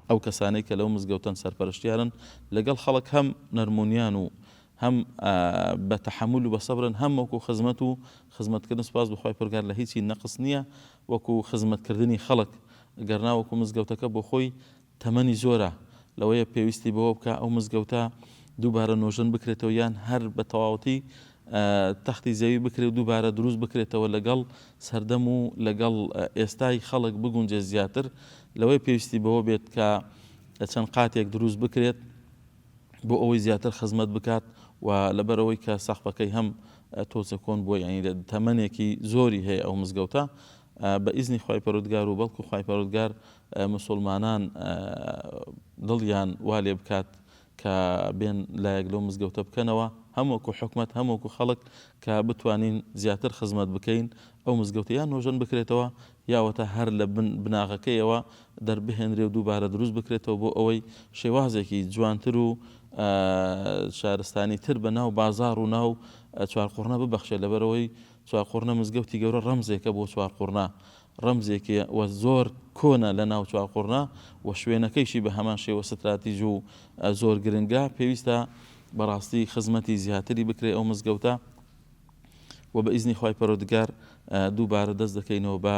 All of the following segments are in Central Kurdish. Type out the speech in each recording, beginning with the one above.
ئەو کەسانەی کە لەو مزگەوتن سەرپەرشتیارن لەگەڵ خەڵک هەم نەرمونیان و هەم بە تەحەمل و بە سەبرن، هەم وەکو خزمەت و خزمەتکردن سوپاس بەخوای پەروەردگار لە هیچی نەقص نییە، وەکو خزمەتکردنی خەڵک گەرنا وەکو مزگەوتەکە بۆ خۆی تەمەنی زۆرە، لەوەیە پێویستی بەوە بکە ئەو مزگەوتە دووبارە نۆژن بکرێتەوە یان هەر بە تەواوەتی تەختی زەوی بکرێت و دووبارە دروست بکرێتەوە لەگەڵ سەردەم و لەگەڵ ئێستای خەڵک بگونجێ زیاتر، لەوەی پێویستی بەوە بێت کە چەند قاتێک دروست بکرێت بۆ ئەوەی زیاتر خزمەت بکات و لەبەرەوەی کە سەقفەکەی هەم تۆچە کۆن بووە، یعنی تەمەنێکی زۆری هەیە ئەو مزگەوتە بە ئیزنی خوای پەروەردگار و بەڵکو خوای پەروەردگار مسلمانان دڵیان وا لێ بکات کە بێن لایەک لەو مزگەوتە بکەنەوە، هەمووەکو حکومەت هەمووەکو خەڵک کە بتوانین زیاتر خزمەت بکەین ئەو مزگەوتە یان نۆژن بکرێتەوە یاوەتە هەر لە بناغەکەیەوە دەربهێنرێ و دووبارە دروست بکرێتەوە بۆ ئەوەی شێوازێکی جوانتر و شارستانی تر بە ناو بازار و ناو چوارقوڕنە ببەخشێت، لەبەرەوەی چوارقوڕنە مزگەوتی گەورە ڕەمزێکە بۆ چوارقوڕنە، ڕەمزێکی وە زۆر کۆنە لە ناو چوارقوڕنە و شوێنەکەیشی بە هەمان شێوە ستراتیژ و زۆر گرنگە، پێویستە بەڕاستی خزمەتی زیاتری بکرێ ئەو مزگەوتە و بە ئیزنی خوای پەروەردگار دووبارە دەست دەکەینەوە بە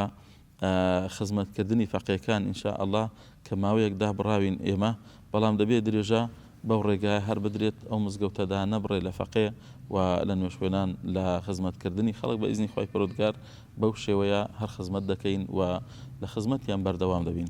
خزمەتکردنی فەقیهەکان ئینشاء الله کە ماوەیەکدا بڕاوین ئێمە، بەڵام دەبێت درێژە بەو ڕێگایە هەر بدرێت ئەو مزگەوتەدا نەبڕێ لە فەقێ و لە نوێژخوێنان لە خزمەتکردنی خەڵک بە ئیزنی خوای پەروەردگار بەو شێوەیە هەر خزمەت دەکەین و لە خزمەتیان بەردەوام دەبین.